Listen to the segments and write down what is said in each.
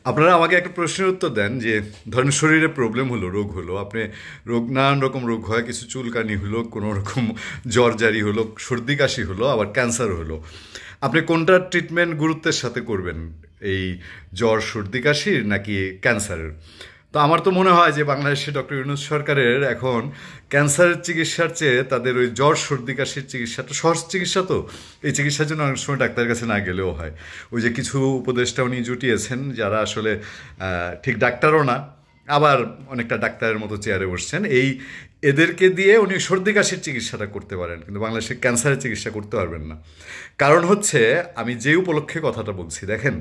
আপনারা আমাকে একটা প্রশ্নের উত্তর দেন যে ধরেন শরীরে প্রবলেম হলো, রোগ হলো, আপনি নানান রকম রোগ হয়, কিছু চুলকানি হলো, কোনো রকম জ্বর জারি হলো, সর্দি কাশি হলো, আবার ক্যান্সার হলো। আপনি কোনটার ট্রিটমেন্ট গুরুত্বের সাথে করবেন, এই জ্বর সর্দি কাশির নাকি ক্যান্সারের? তো আমার তো মনে হয় যে বাংলাদেশে ডক্টর ইউনূস সরকারের এখন ক্যান্সারের চিকিৎসার চেয়ে তাদের ওই জ্বর সর্দি কাশির চিকিৎসাটা সহজ চিকিৎসা, তো এই চিকিৎসার জন্য অনেক সময় ডাক্তারের কাছে না গেলেও হয়। ওই যে কিছু উপদেষ্টা উনি জুটিয়েছেন যারা আসলে ঠিক ডাক্তারও না, আবার অনেকটা ডাক্তারের মতো চেয়ারে বসছেন, এদেরকে দিয়ে উনি সর্দি কাশির চিকিৎসাটা করতে পারেন, কিন্তু বাংলাদেশে ক্যান্সারের চিকিৎসা করতে পারবেন না। কারণ হচ্ছে, আমি যে উপলক্ষে কথাটা বলছি, দেখেন,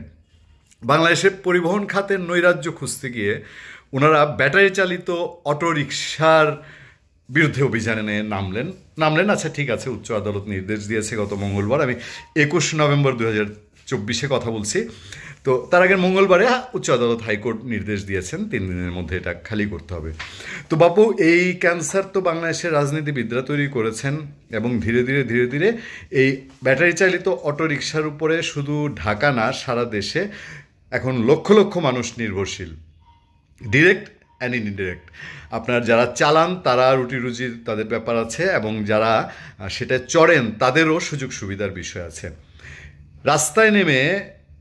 বাংলাদেশের পরিবহন খাতের নৈরাজ্য খুঁজতে গিয়ে ওনারা ব্যাটারি চালিত অটোরিকশার বিরুদ্ধে অভিযানে নামলেন। আচ্ছা, ঠিক আছে, উচ্চ আদালত নির্দেশ দিয়েছে গত মঙ্গলবার, আমি 21 নভেম্বর 2024 কথা বলছি। তো তার আগের মঙ্গলবারে উচ্চ আদালত হাইকোর্ট নির্দেশ দিয়েছেন 3 দিনের মধ্যে এটা খালি করতে হবে। তো বাপু, এই ক্যান্সার তো বাংলাদেশের রাজনীতিবিদরা তৈরি করেছেন, এবং ধীরে ধীরে এই ব্যাটারি চালিত অটোরিকশার উপরে শুধু ঢাকা না, সারা দেশে এখন লক্ষ লক্ষ মানুষ নির্ভরশীল, ডিরেক্ট অ্যান্ড ইনডিরেক্ট। আপনার যারা চালান তারা রুটি রুজির তাদের ব্যাপার আছে, এবং যারা সেটা চড়েন তাদেরও সুযোগ সুবিধার বিষয় আছে। রাস্তায় নেমে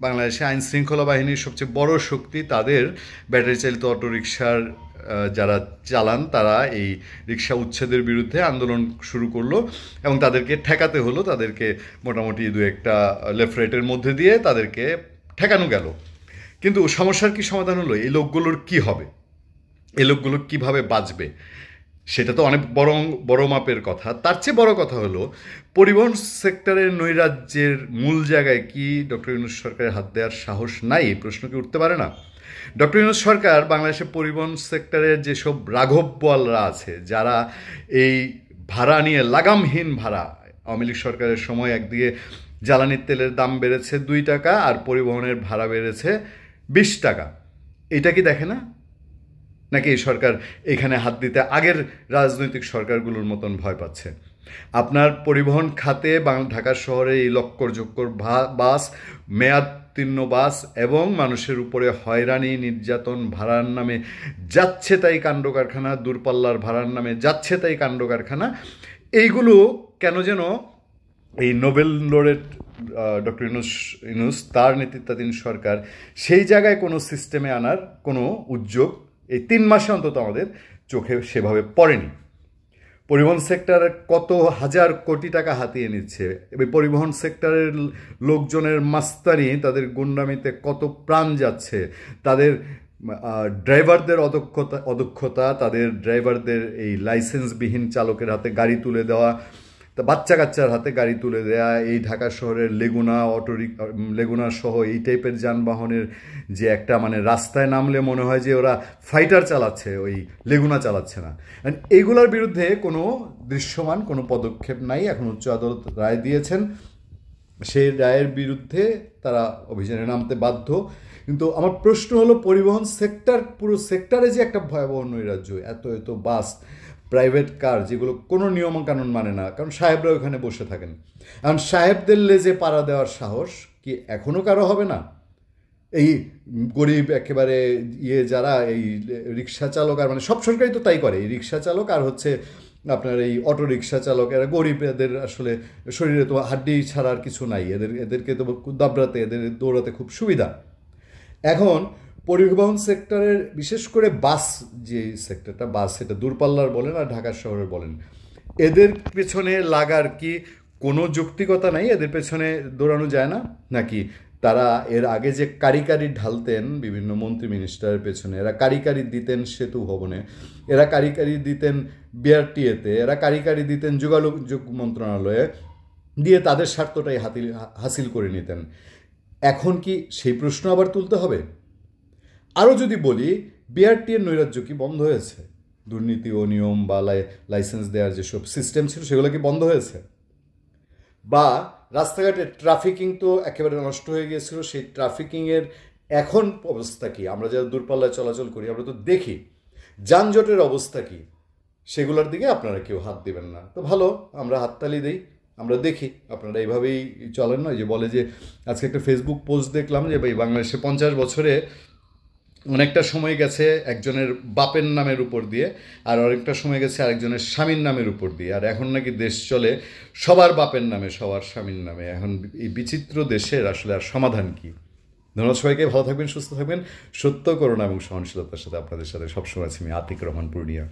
বাংলাদেশে আইন শৃঙ্খলা বাহিনীর সবচেয়ে বড় শক্তি তাদের ব্যাটারি চালিত অটোরিকশার যারা চালান, তারা এই রিক্সা উচ্ছেদের বিরুদ্ধে আন্দোলন শুরু করলো, এবং তাদেরকে ঠেকাতে হলো, তাদেরকে মোটামুটি দু একটা লেফট রাইটের মধ্যে দিয়ে তাদেরকে ঠেকানো গেল। কিন্তু সমস্যার কি সমাধান হলো? এই লোকগুলোর কি হবে? এই লোকগুলো কিভাবে বাঁচবে? সেটা তো অনেক বড় মাপের কথা। তার চেয়ে বড় কথা হলো, পরিবহন সেক্টরের নৈরাজ্যের মূল জায়গায় কি ডক্টর ইউনূস সরকারের হাত দেওয়ার সাহস নাই? এই প্রশ্ন কি উঠতে পারে না? ডক্টর ইউনূস সরকার বাংলাদেশের পরিবহন সেক্টরের যেসব রাঘব বোয়ালরা আছে, যারা এই ভাড়া নিয়ে লাগামহীন ভাড়া, আওয়ামী লীগ সরকারের সময় একদিকে জ্বালানির তেলের দাম বেড়েছে 2 টাকা, আর পরিবহনের ভাড়া বেড়েছে 20 টাকা, এটা কি দেখে না? নাকি এই সরকার এখানে হাত দিতে আগের রাজনৈতিক সরকারগুলোর মতন ভয় পাচ্ছে? আপনার পরিবহন খাতে ঢাকা শহরে এই লক্কর বাস, মেয়াদোত্তীর্ণ বাস, এবং মানুষের উপরে হয়রানি নির্যাতন, ভাড়ার নামে যাচ্ছে তাই কাণ্ড কারখানা, দূরপাল্লার ভাড়ার নামে যাচ্ছে তাই কাণ্ড কারখানা, এইগুলো কেন যেন এই নোবেল লরেট ডক্টর ইউনূস তার নেতৃত্বাধীন সরকার সেই জায়গায় কোনো সিস্টেমে আনার কোনো উদ্যোগ এই 3 মাসে অন্তত আমাদের চোখে সেভাবে পড়েনি। পরিবহন সেক্টর কত হাজার কোটি টাকা হাতিয়ে নিচ্ছে, এবং পরিবহন সেক্টরের লোকজনের মাস্তানি, তাদের গুন্ডামিতে কত প্রাণ যাচ্ছে, তাদের ড্রাইভারদের অদক্ষতা, তাদের ড্রাইভারদের এই লাইসেন্সবিহীন চালকের হাতে গাড়ি তুলে দেওয়া, তা বাচ্চা কাচ্চার হাতে গাড়ি তুলে দেয়া, এই ঢাকা শহরের লেগুনা সহ এই টাইপের যানবাহনের যে একটা মানে রাস্তায় নামলে মনে হয় যে ওরা ফাইটার চালাচ্ছে, ওই লেগুনা চালাচ্ছে না। এইগুলোর বিরুদ্ধে কোনো দৃশ্যমান কোনো পদক্ষেপ নাই। এখন উচ্চ আদালত রায় দিয়েছেন, সেই রায়ের বিরুদ্ধে তারা অভিযানে নামতে বাধ্য। কিন্তু আমার প্রশ্ন হলো, পরিবহন সেক্টর, পুরো সেক্টরে যে একটা ভয়াবহ নৈরাজ্য, এত এত বাস, প্রাইভেট কার, যেগুলো কোনো নিয়মকানুন মানে না, কারণ সাহেবরা ওখানে বসে থাকেন, কারণ সাহেবদের লেজে পাড়া দেওয়ার সাহস কি এখনও কারো হবে না? এই গরিব একেবারে যারা এই রিক্সা চালক, আর মানে সব সরকারই তো তাই করে, এই রিক্সা চালক আর হচ্ছে আপনার এই অটো রিক্সা চালক, এরা গরিব, এদের আসলে শরীরে তো হাড্ডি ছাড়ার কিছু নাই, এদেরকে তো দাবড়াতে, এদের দৌড়াতে খুব সুবিধা। এখন পরিবহন সেক্টরের বিশেষ করে বাস, যে সেক্টরটা, বাস, সেটা দূরপাল্লার বলেন আর ঢাকা শহরের বলেন, এদের পেছনে লাগার কি কোনো যৌক্তিকতা নাই? এদের পেছনে দৌড়ানো যায় না নাকি? তারা এর আগে যে কারিকারি ঢালতেন বিভিন্ন মন্ত্রী মিনিস্টারের পেছনে, এরা কারিকারি দিতেন সেতু ভবনে, এরা কারিকারি দিতেন বিআরটিএতে, এরা কারিকারি দিতেন যোগাযোগ মন্ত্রণালয়ে, দিয়ে তাদের স্বার্থটাই হাসিল করে নিতেন। এখন কি সেই প্রশ্ন আবার তুলতে হবে? আরও যদি বলি, বিআরটিএর নৈরাজ্য কি বন্ধ হয়েছে? দুর্নীতি, অনিয়ম বা লাইসেন্স দেওয়ার যেসব সিস্টেম ছিল সেগুলো কি বন্ধ হয়েছে? বা রাস্তাঘাটে ট্রাফিকিং তো একেবারে নষ্ট হয়ে গিয়েছিল, সেই ট্রাফিকিংয়ের এখন অবস্থা কি? আমরা যারা দূরপাল্লায় চলাচল করি আমরা তো দেখি যানজটের অবস্থা কি, সেগুলোর দিকে আপনারা কেউ হাত দিবেন না। তো ভালো, আমরা হাততালি দিই, আমরা দেখি আপনারা এইভাবেই চলেন। নয় যে বলে যে, আজকে একটা ফেসবুক পোস্ট দেখলাম যে ভাই বাংলাদেশে 50 বছরে অনেকটা সময় গেছে একজনের বাপের নামের উপর দিয়ে, আর অনেকটা সময় গেছে আরেকজনের স্বামীর নামের উপর দিয়ে, আর এখন নাকি দেশ চলে সবার বাপের নামে, সবার স্বামীর নামে। এখন এই বিচিত্র দেশের আসলে আর সমাধান কি? ধন্যবাদ সবাইকে, ভালো থাকবেন, সুস্থ থাকবেন। সত্য, করুণা এবং সহনশীলতার সাথে আপনাদের সাথে সবসময় আছি আমি, আতিক রহমান পূর্ণিয়া।